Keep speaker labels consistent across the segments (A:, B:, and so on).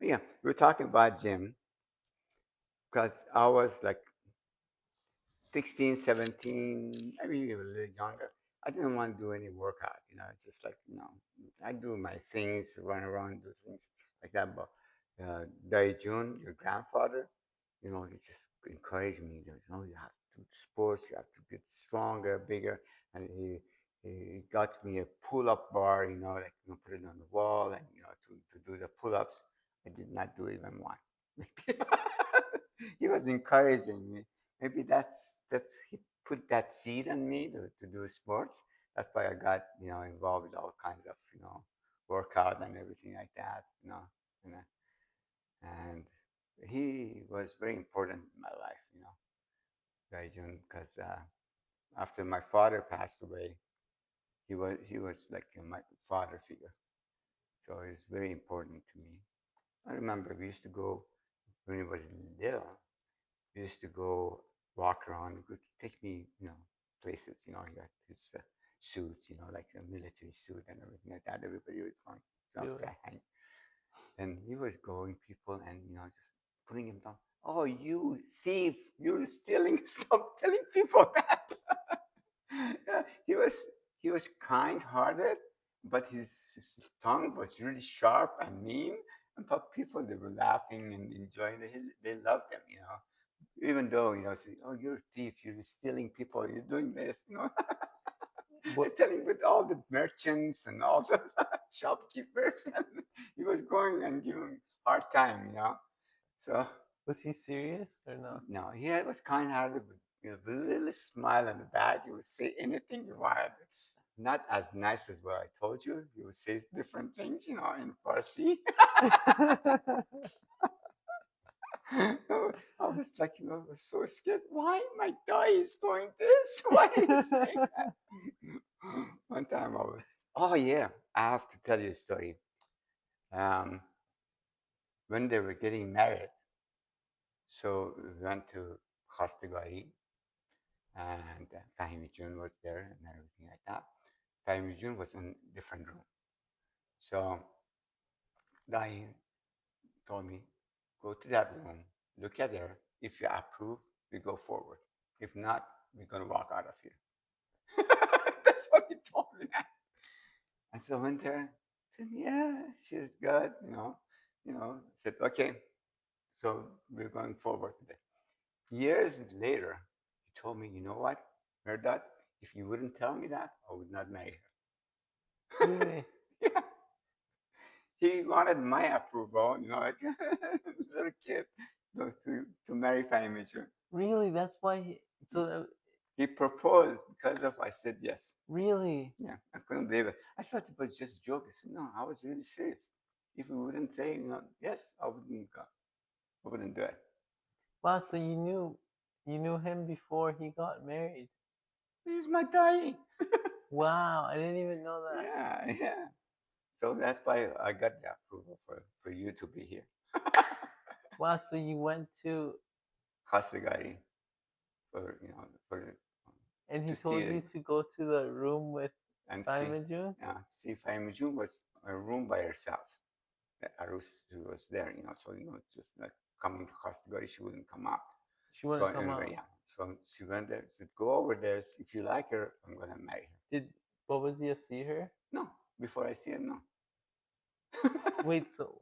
A: Yeah, we were talking about gym because I was like 16, 17, maybe even a little younger. I didn't want to do any workout, it's just like, I do my things, run around, do things like that. But Daii Joon, your grandfather, he just encouraged me, you have to do sports, you have to get stronger, bigger. And he got me a pull-up bar, like, put it on the wall and, to do the pull-ups. I did not do even one. He was encouraging me. Maybe that's he put that seed in me to do sports. That's why I got involved with all kinds of workout and everything like that. You know, and he was very important in my life. Gaijun, because after my father passed away, he was like my father figure. So it's very important to me. I remember we used to go when he was little. We used to go walk around. He could take me, places. He got his suits, like a military suit and everything like that. Everybody was going. So I was
B: Really?
A: saying, and he was going people and just putting him down. Oh, you thief! You're stealing stuff. Telling people that. Yeah, he was kind-hearted, but his tongue was really sharp and mean. And but people they were laughing and enjoying it. They loved him. Even though say, oh, you're a thief, you're stealing people, you're doing this.
B: What
A: And telling with all the merchants and all the shopkeepers, and he was going and giving hard time. So
B: was he serious or not?
A: no, he was kind-hearted with a little smile on the back. He would say anything you wanted. Not as nice as what I told you. He would say different things, in Farsi. I was like, I was so scared. Why my guy is going this? Why are you saying that? One time I was, oh yeah, I have to tell you a story. Um, when they were getting married, so we went to Khastigari and Fahimi Jun was there and everything like that. Fahimi Jun was in a different room. So Daii told me, go to that room, look at there. If you approve, we go forward. If not, we're going to walk out of here. That's what he told me. And so I went there, said, yeah, she's good, said, okay, so we're going forward today. Years later, he told me, you know what, Merdad, if you wouldn't tell me that, I would not marry her.
B: Really?
A: Yeah, he wanted my approval, like little kid, to marry Fahimiju.
B: Really? That's why so
A: He proposed because of I said yes.
B: really?
A: Yeah, I couldn't believe it. I thought it was just a joke. I said, no, I was really serious. If you wouldn't say, yes, I wouldn't go. I wouldn't do it.
B: Wow, so you knew him before he got married.
A: He's my guy.
B: Wow, I didn't even know that.
A: Yeah, yeah. So that's why I got the approval for you to be here.
B: Wow, so you went to
A: Hasagari for
B: and he
A: to see
B: told
A: it
B: you to go to the room with
A: and see.
B: Simon June?
A: See Faimujun was a room by herself. Arus was there, so just like coming to Hasagari, she wouldn't come out.
B: She
A: So
B: wouldn't come
A: anyway,
B: out.
A: yeah. So she went there, said, go over there. If you like her, I'm gonna marry her.
B: Did what was he to see her?
A: No, before I see her, no.
B: Wait, so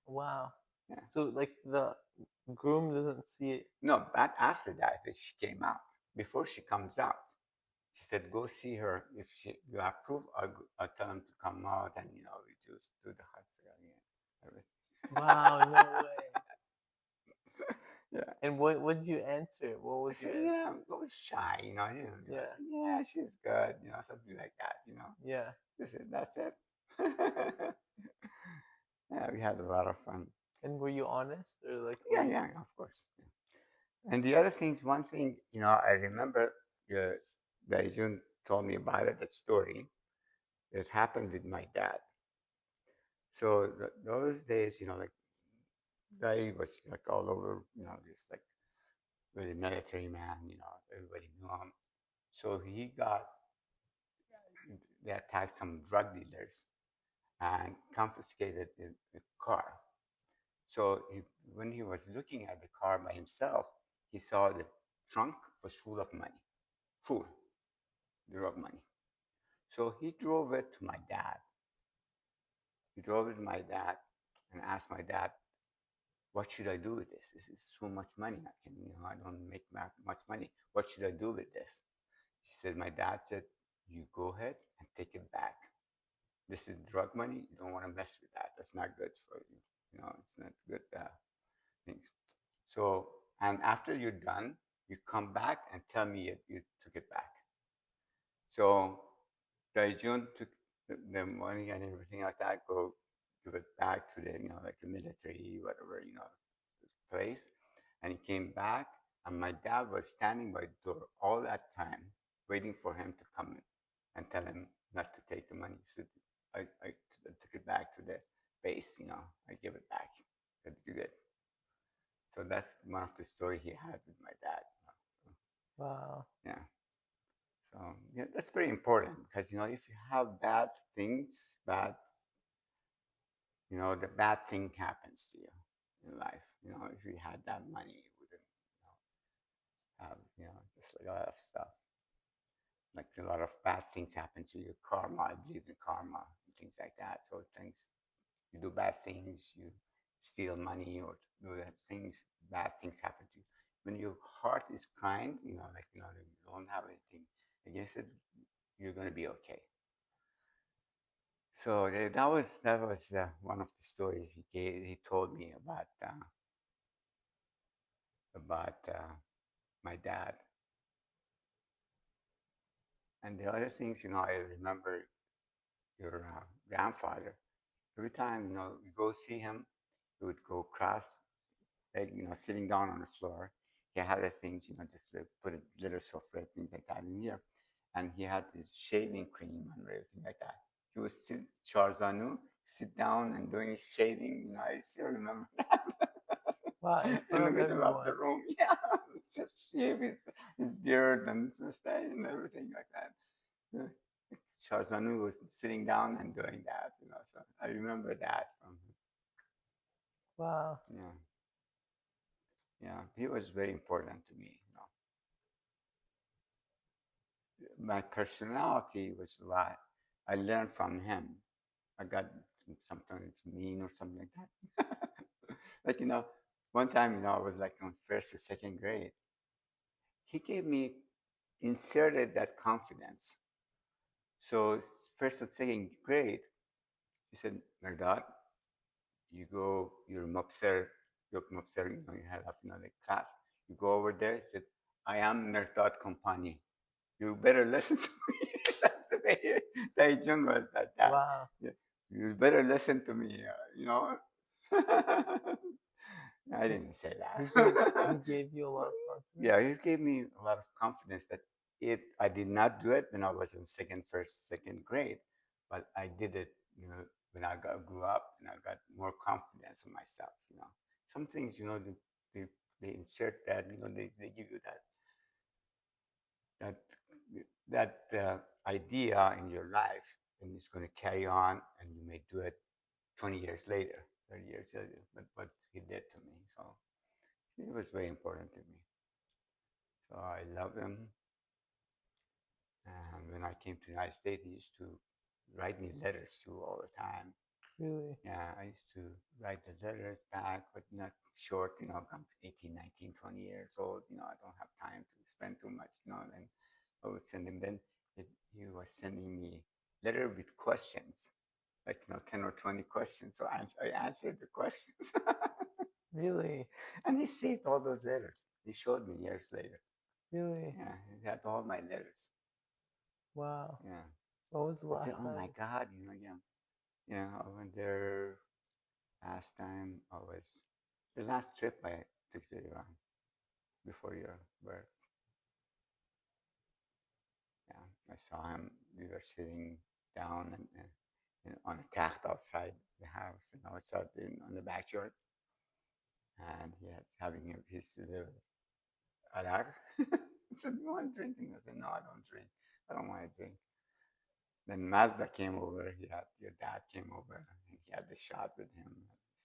B: wow.
A: Yeah.
B: So like the groom doesn't see it.
A: No, but after that, she came out. Before she comes out, she said, go see her. If you approve, I'll tell him to come out and, we just do the hot again.
B: Wow, no
A: Everything.
B: way.
A: Yeah.
B: And what did you answer? What
A: I
B: was
A: said,
B: your
A: yeah,
B: answer?
A: I was shy, I
B: Yeah,
A: said, yeah, she's good, something like that.
B: yeah.
A: I said, that's it. Yeah, we had a lot of fun.
B: And were you honest or like were
A: Yeah,
B: you?
A: yeah, of course. And the other things, one thing, I remember that June told me about it, that story. It happened with my dad. So those days, like Daii was like all over, just like really military man, everybody knew him. So they attacked some drug dealers and confiscated the car. So when he was looking at the car by himself, he saw the trunk was full of money, full, of money. So he drove it to my dad. He drove it to my dad and asked my dad, "What should I do with this? This is so much money. I don't make much money. What should I do with this?" He said, my dad said, "You go ahead and take it back. This is drug money. You don't want to mess with that. That's not good for you. It's not good things. So, and after you're done, you come back and tell me you took it back." So Joon took the money and everything like that, go give it back to the, like the military, whatever, place. And he came back, and my dad was standing by the door all that time, waiting for him to come in and tell him not to take the money. So I took it back to the base, I give it back. Said, "You good." So that's one of the story he had with my dad.
B: Wow.
A: Yeah. So yeah, that's very important because if you have bad things, the bad thing happens to you in life. If you had that money, you wouldn't have just like a lot of stuff. Like a lot of bad things happen to you. Karma, I believe in karma and things like that. So things you do bad things, you steal money or do that things, bad things happen to you. When your heart is kind, you don't have anything against it, you're gonna be okay. So that was one of the stories he told me about my dad. And the other things, I remember your grandfather. Every time you go see him, he would go cross, like sitting down on the floor. He had the things, just to put a little sofa, things like that in here, and he had this shaving cream and everything like that. He would sit Charzanu, sit down and doing his shaving. I still remember that.
B: Wow, in
A: In
B: front
A: the
B: of
A: middle of the
B: everyone.
A: room. Yeah, just shave his beard and his mustache and everything like that. Yeah. Charzanu was sitting down and doing that. So I remember that from him.
B: Wow.
A: Yeah, yeah. He was very important to me. My personality was a lot. I learned from him. I got sometimes mean or something like that. Like one time I was like in first or second grade. He gave me inserted that confidence. So first or second grade, he said, "Merdad, you go, you're mobser, you have the class. You go over there." He said, "I am Merdad Company. You better listen to me." That's the way Daijun was at that.
B: Wow.
A: Yeah. You better listen to me, I
B: He,
A: didn't say
B: he
A: that.
B: gave he gave you a lot of confidence.
A: Yeah, he gave me a lot of confidence that I did not do it when I was in first, second grade, but I did it, when grew up and I got more confidence in myself. Some things, they, they insert that, they give you that idea in your life, and it's going to carry on, and you may do it 20 years later, 30 years later. But what he did to me, so it was very important to me. So I love him. And when I came to the United States, he used to write me letters too all the time.
B: Really.
A: Yeah, I used to write the letters back, but not short, I'm 18, 19, 20 years old. I don't have time to spend too much, and I would send him. Then he was sending me letter with questions, like, 10 or 20 questions. So I answered the questions.
B: Really.
A: And he saved all those letters. He showed me years later.
B: Really.
A: Yeah, he had all my letters.
B: Wow.
A: Yeah.
B: When was the
A: I said,
B: last
A: "Oh
B: time?
A: my God, yeah." Yeah, I went there last time. I was the last trip I took to Iran before your birth. Yeah, I saw him. We were sitting down and on a tacht outside the house, and outside on the backyard, and he was having his little arak. I said, "You want drinking?" I said, "No, I don't drink. I don't want to drink." Then Mazda came over. Your dad came over, and he had the shot with him.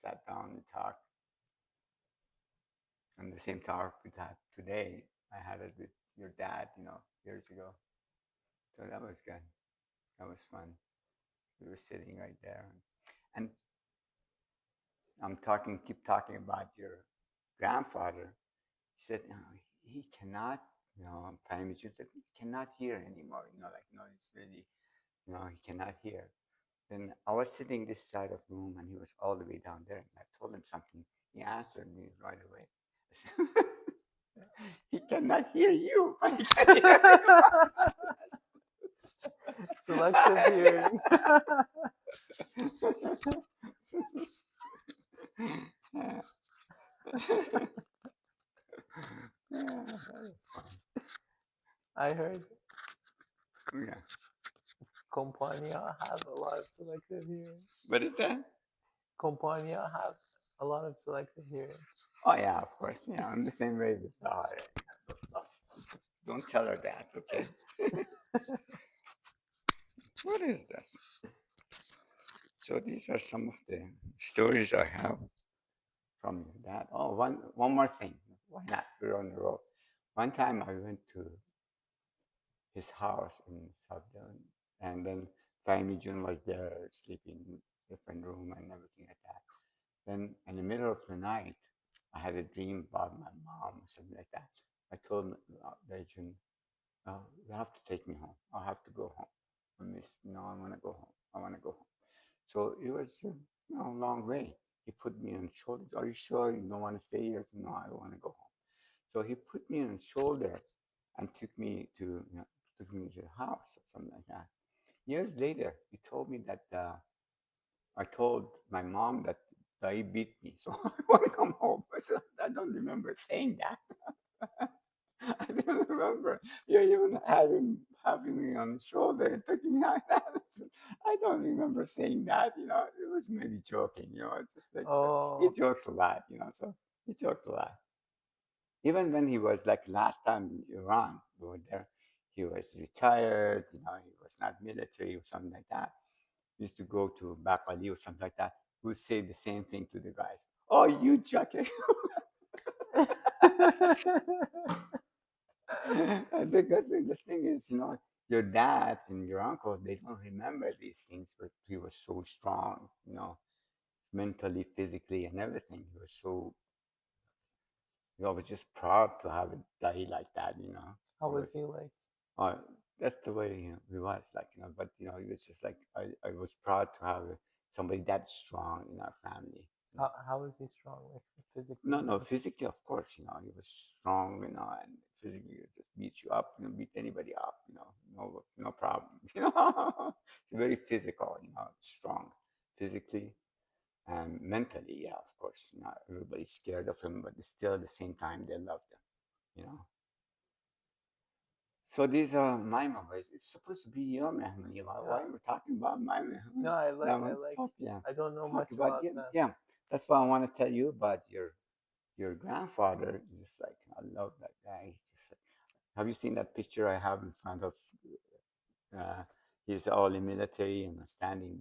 A: Sat down and talked. And the same talk we had today, I had it with your dad, years ago. So that was good. That was fun. We were sitting right there, and keep talking about your grandfather. He said, he cannot, Prime Minister said, he cannot hear anymore. It's really, he cannot hear. Then I was sitting this side of the room, and he was all the way down there. And I told him something. He answered me right away. I said, he cannot hear you, but he can hear
B: Selective hearing. I heard
A: Yeah.
B: Compania have a lot of selective hearing.
A: What is that?
B: Compania have a lot of selective hearing.
A: Oh yeah, of course. Yeah, I'm the same way with don't tell her that, okay? What is this? So these are some of the stories I have from that. Oh, one more thing. Why not? We're on the road. One time I went to his house in South Delhi, and then Taimi Jun was there sleeping in different room and everything like that. Then in the middle of the night, I had a dream about my mom or something like that. I told Jun, you have to take me home. I have to go home. I miss, I want to go home. I want to go home. So it was, a long way. He put me on his shoulders. Are you sure you don't want to stay here? I said, no, I want to go home. So he put me on his shoulder and took me to the house or something like that. Years later, he told me that I told my mom that Daii beat me, so I want to come home. I said, I don't remember saying that. I don't remember you even having me on the shoulder and taking me like that. I don't remember saying that. It was maybe joking. It's just like he
B: Oh,
A: jokes a lot. So he joked a lot. Even when he was like last time in Iran, we were there. He was retired. He was not military or something like that. He used to go to Bakali or something like that. He would say the same thing to the guys. Oh, you jacket. Because the thing is, your dads and your uncles, they don't remember these things, but he was so strong, mentally, physically, and everything. I was just proud to have a day like that.
B: how
A: It
B: was
A: was,
B: he like?
A: uh, that's the way he was, like, but, it was just like, I was proud to have somebody that strong in our family.
B: How was he strong, like physically?
A: No, no, physically, of course, he was strong, and physically, he just beat you up, beat anybody up, no problem. He's very physical, strong physically and mentally, yeah, of course. Everybody's scared of him, but still at the same time, they loved him. So these are my memories. It's supposed to be your Mehmooni. Why
B: Yeah.
A: are we talking about my Mehmooni?
B: No, I like.
A: Yeah,
B: I don't know
A: talk
B: much
A: about,
B: about
A: yeah,
B: them.
A: yeah. That's why I want to tell you about your grandfather. Just like, I love that guy. Have you seen that picture I have in front of? Uh, he's all in military and standing